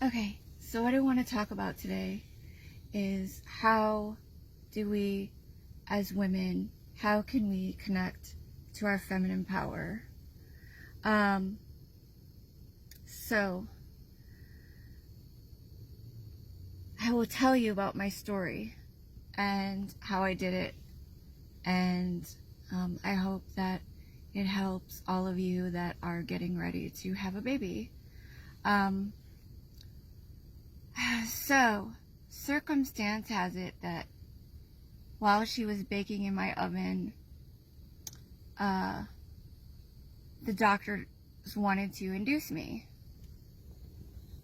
Okay, so what I want to talk about today is how do we, as women, how can we connect to our feminine power? So I will tell you about my story and how I did it, and I hope that it helps all of you that are getting ready to have a baby. So, circumstance has it that while she was baking in my oven, the doctors wanted to induce me.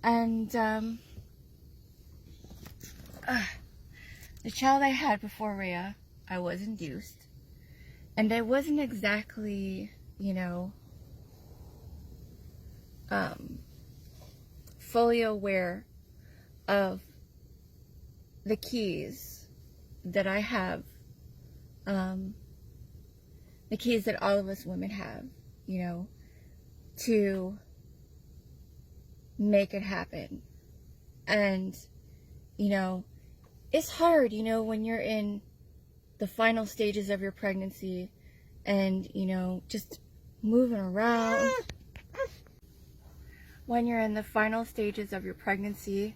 And the child I had before Rhea, I was induced. And I wasn't exactly, fully aware of the keys that I have, the keys that all of us women have, to make it happen. And, it's hard, when you're in the final stages of your pregnancy and, just moving around. When you're in the final stages of your pregnancy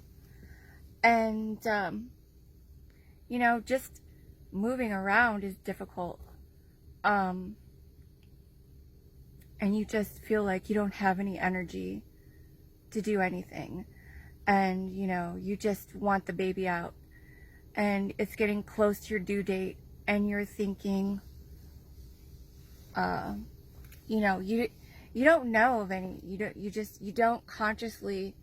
and, just moving around is difficult. And you just feel like you don't have any energy to do anything. And, you just want the baby out. And it's getting close to your due date. And you're thinking, you don't know of any, you don't consciously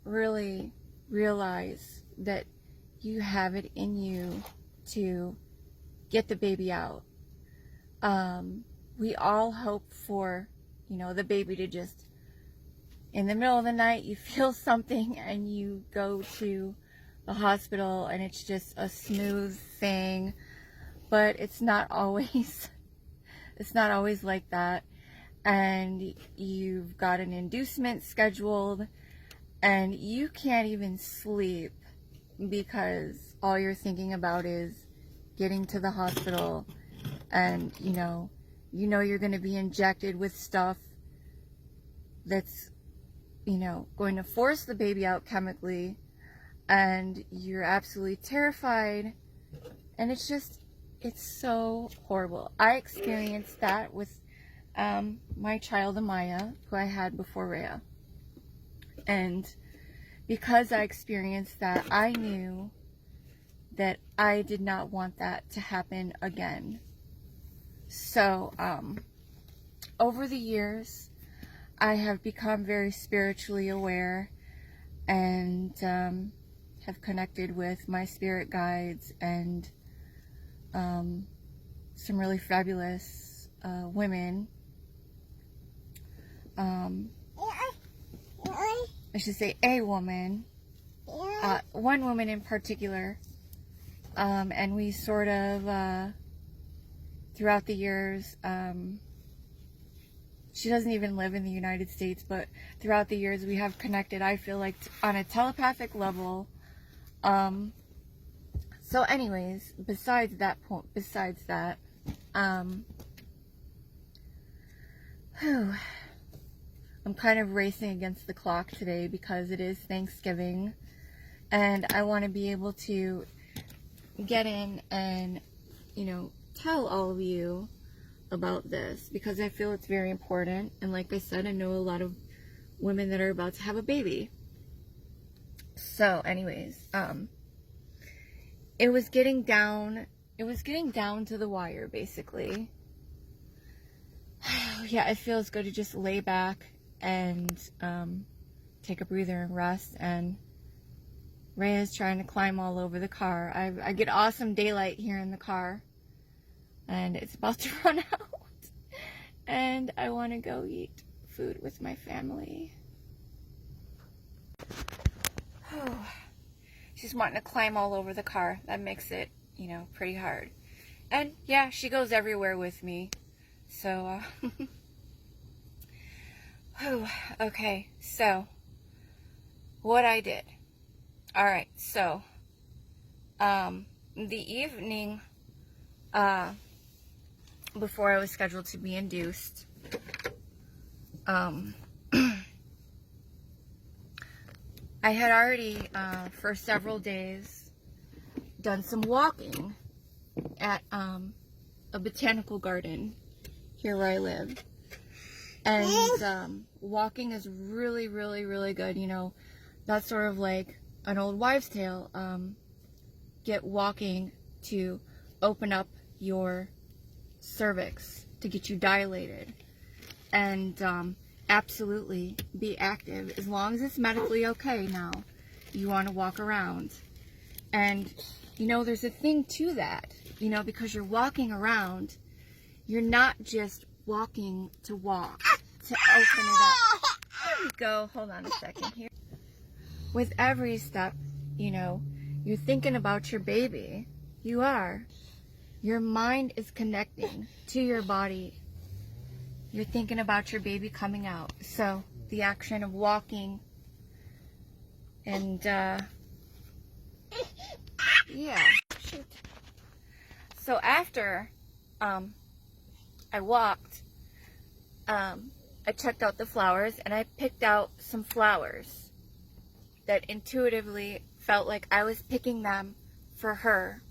really realize that you have it in you to get the baby out. We all hope for, the baby to just, in the middle of the night, you feel something and you go to the hospital and it's just a smooth thing, but it's not always like that. And you've got an inducement scheduled and you can't even sleep because all you're thinking about is getting to the hospital. And you're going to be injected with stuff that's going to force the baby out chemically, and you're absolutely terrified, and it's so horrible. I experienced that with my child Amaya, who I had before Rhea. And because I experienced that, I knew that I did not want that to happen again. So, over the years, I have become very spiritually aware and have connected with my spirit guides and some really fabulous women. I should say a woman, one woman in particular, and we sort of, throughout the years, she doesn't even live in the United States, but throughout the years we have connected, I feel like, on a telepathic level. So anyways, besides that, I'm kind of racing against the clock today because it is Thanksgiving, and I want to be able to get in and, tell all of you about this because I feel it's very important. And like I said, I know a lot of women that are about to have a baby. So anyways, it was getting down to the wire, basically. Yeah, it feels good to just lay back and take a breather and rest. And Rhea's trying to climb all over the car. I get awesome daylight here in the car, and it's about to run out. And I want to go eat food with my family. She's wanting to climb all over the car. That makes it, pretty hard. And yeah, she goes everywhere with me. So, okay, so what I did. All right, so the evening before I was scheduled to be induced, I had already, for several days, done some walking at a botanical garden here where I live. And walking is really, really, really good. You know, that's sort of like an old wives' tale. Get walking to open up your cervix, to get you dilated. And absolutely be active as long as it's medically okay. Now you want to walk around, and you know there's a thing to that, you know, because you're walking around, you're not just walking to walk, to open it up. There we go. Hold on a second here. With every step, you know, you're thinking about your baby. You are. Your mind is connecting to your body. You're thinking about your baby coming out. So the action of walking and yeah, shoot. So after I walked, I checked out the flowers, and I picked out some flowers that intuitively felt like I was picking them for her.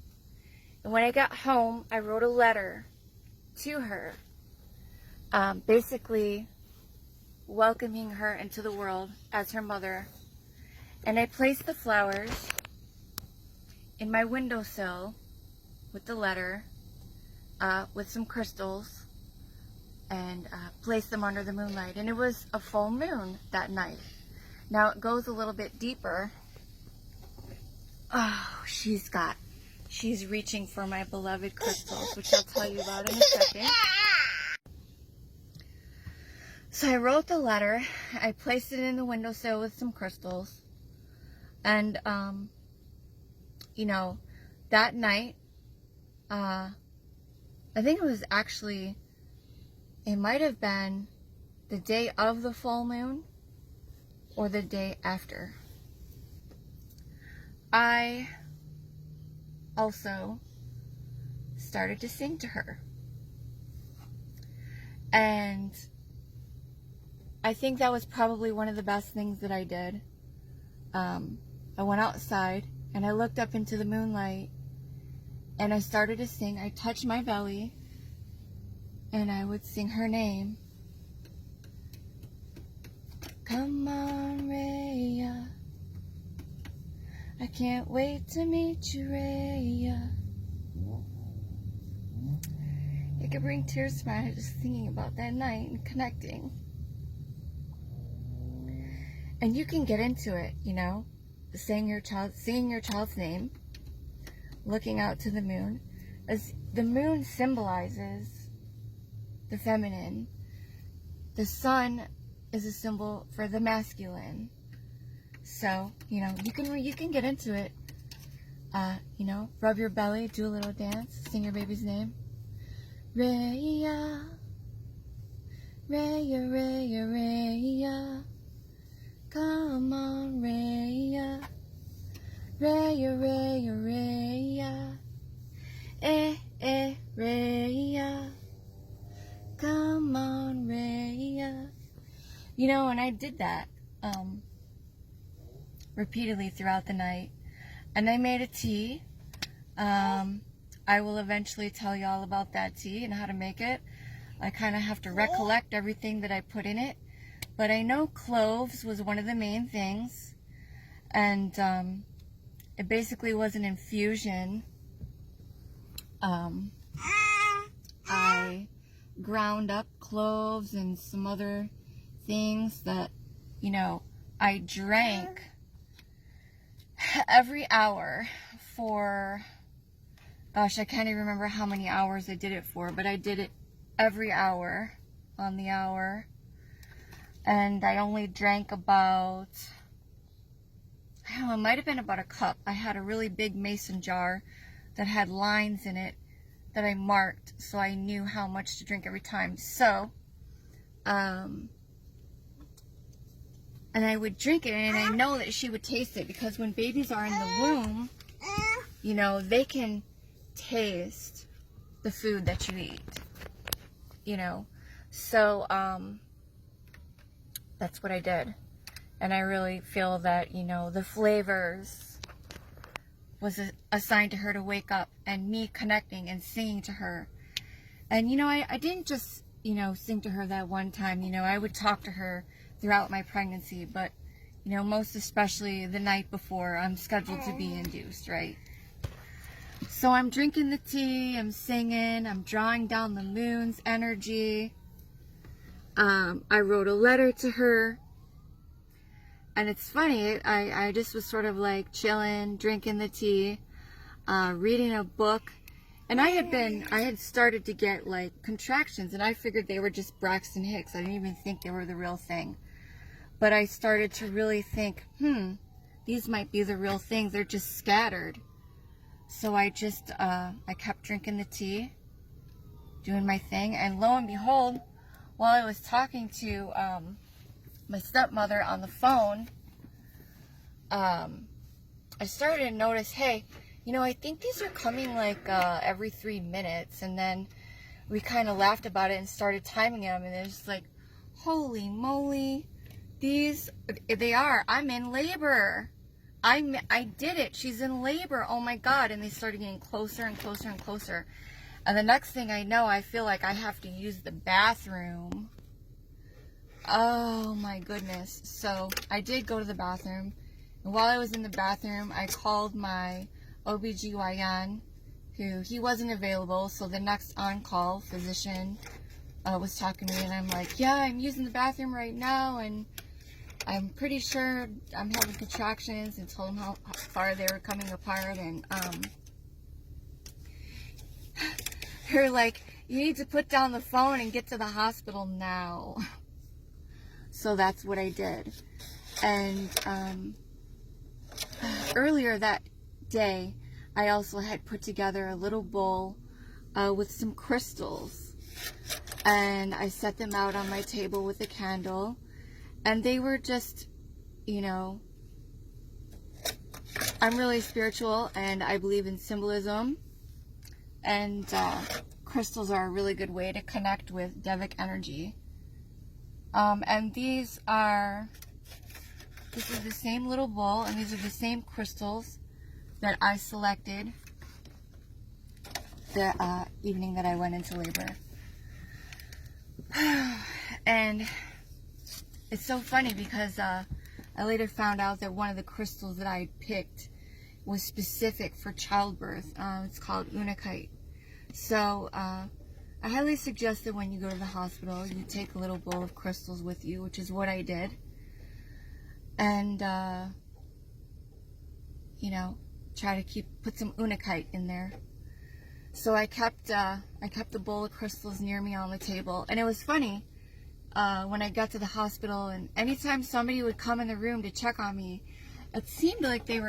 And when I got home, I wrote a letter to her, basically welcoming her into the world as her mother. And I placed the flowers in my windowsill with the letter, with some crystals, and placed them under the moonlight. And it was a full moon that night. Now it goes a little bit deeper. Oh, she's reaching for my beloved crystals, which I'll tell you about in a second. So I wrote the letter, I placed it in the windowsill with some crystals, and, you know, that night, I think it was actually, it might have been the day of the full moon, or the day after. I also started to sing to her. And I think that was probably one of the best things that I did. I went outside and I looked up into the moonlight and I started to sing. I touched my belly and I would sing her name. Come on, Raya. I can't wait to meet you, Raya. It could bring tears to my eyes just thinking about that night and connecting. And you can get into it, you know, singing your child's name, looking out to the moon, as the moon symbolizes the feminine. The sun is a symbol for the masculine. So, you know, you can get into it. You know, rub your belly, do a little dance, sing your baby's name. Raya, Raya, Raya, Raya. Come on, Raya. Raya, Raya, Raya. Raya. Come on, Raya. You know, and I did that repeatedly throughout the night. And I made a tea. I will eventually tell you all about that tea and how to make it. I kind of have to recollect everything that I put in it. But I know cloves was one of the main things. And it basically was an infusion. I ground up cloves and some other things that, you know, I drank every hour for, gosh, I can't even remember how many hours I did it for, but I did it every hour on the hour. And I only drank about, I don't know, it might have been about a cup. I had a really big mason jar that had lines in it that I marked, so I knew how much to drink every time. So, and I would drink it, and I know that she would taste it, because when babies are in the womb, you know, they can taste the food that you eat, you know. So that's what I did. And I really feel that, you know, the flavors was a sign to her to wake up, and me connecting and singing to her. And, you know, I didn't just, you know, sing to her that one time. You know, I would talk to her throughout my pregnancy, but, you know, most especially the night before I'm scheduled to be induced, right? So I'm drinking the tea, I'm singing, I'm drawing down the moon's energy. I wrote a letter to her. And it's funny, I just was sort of like chilling, drinking the tea, reading a book. And I had started to get like contractions, and I figured they were just Braxton Hicks. I didn't even think they were the real thing. But I started to really think, these might be the real things. They're just scattered. So I just, I kept drinking the tea, doing my thing. And lo and behold, while I was talking to my stepmother on the phone, I started to notice, hey, you know, I think these are coming like every 3 minutes. And then we kind of laughed about it and started timing them, and it's like, holy moly, they are. I'm in labor. I did it. She's in labor. Oh my God. And they started getting closer and closer and closer. And the next thing I know, I feel like I have to use the bathroom. Oh my goodness. So I did go to the bathroom. And while I was in the bathroom, I called my OBGYN, who he wasn't available. So the next on-call physician was talking to me, and I'm like, yeah, I'm using the bathroom right now, and I'm pretty sure I'm having contractions, and told him how far they were coming apart. And they're like, you need to put down the phone and get to the hospital now. So that's what I did. And earlier that day, I also had put together a little bowl with some crystals, and I set them out on my table with a candle. And they were just, you know, I'm really spiritual, and I believe in symbolism. And crystals are a really good way to connect with Devic energy. And this is the same little bowl, and these are the same crystals that I selected the evening that I went into labor. And it's so funny, because I later found out that one of the crystals that I picked was specific for childbirth. It's called unakite. So I highly suggest that when you go to the hospital, you take a little bowl of crystals with you, which is what I did. And, you know, try to put some unakite in there. So I kept the bowl of crystals near me on the table. And it was funny. When I got to the hospital, and anytime somebody would come in the room to check on me, it seemed like they'd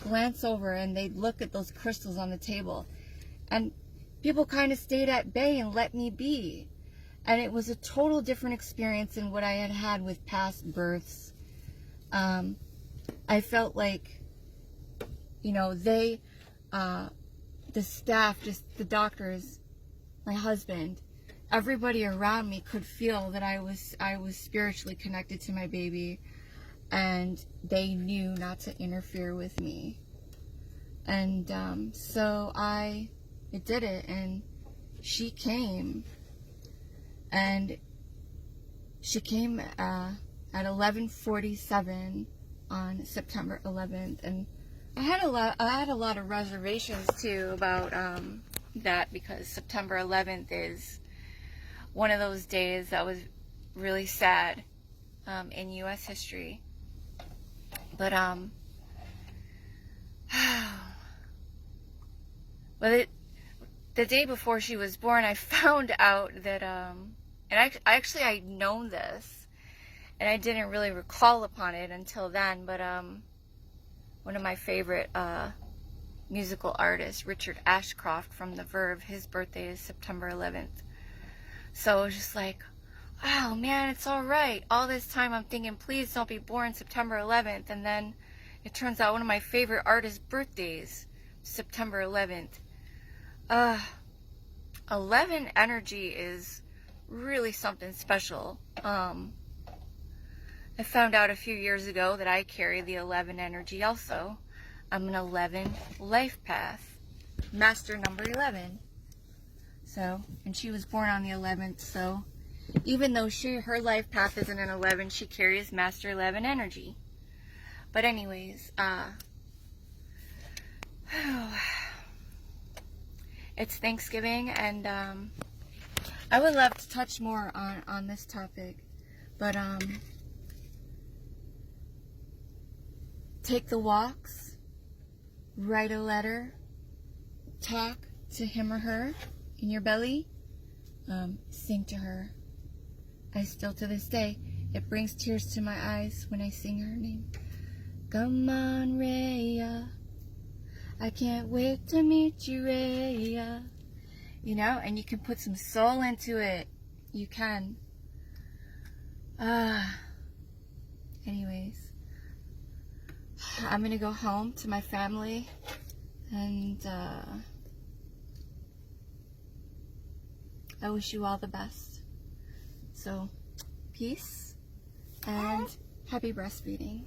glance over and they'd look at those crystals on the table. And people kind of stayed at bay and let me be. And it was a total different experience than what I had had with past births. I felt like, you know, the staff, just the doctors, my husband, everybody around me could feel that I was spiritually connected to my baby, and they knew not to interfere with me. And so I did it, and she came, and she came at 11:47 on September 11th, and I had a lot of reservations too about that, because September 11th is one of those days that was really sad in U.S. history. But the day before she was born, I found out that and I'd known this, and I didn't really recall upon it until then. But one of my favorite musical artists, Richard Ashcroft from The Verve, his birthday is September 11th. So it was just like, oh man, it's all right. All this time I'm thinking, please don't be born September 11th. And then it turns out one of my favorite artists' birthdays, September 11th. 11 energy is really something special. I found out a few years ago that I carry the 11 energy also. I'm an 11 life path, master number 11. So, and she was born on the 11th, so even though her life path isn't an 11, she carries master 11 energy. But anyways, it's Thanksgiving, and I would love to touch more on this topic, but take the walks, write a letter, talk to him or her in your belly, sing to her. I still, to this day, it brings tears to my eyes when I sing her name. Come on, Rhea, I can't wait to meet you, Rhea. You know, and you can put some soul into it. You can. Anyways, I'm gonna go home to my family, and I wish you all the best. So, peace and happy breastfeeding.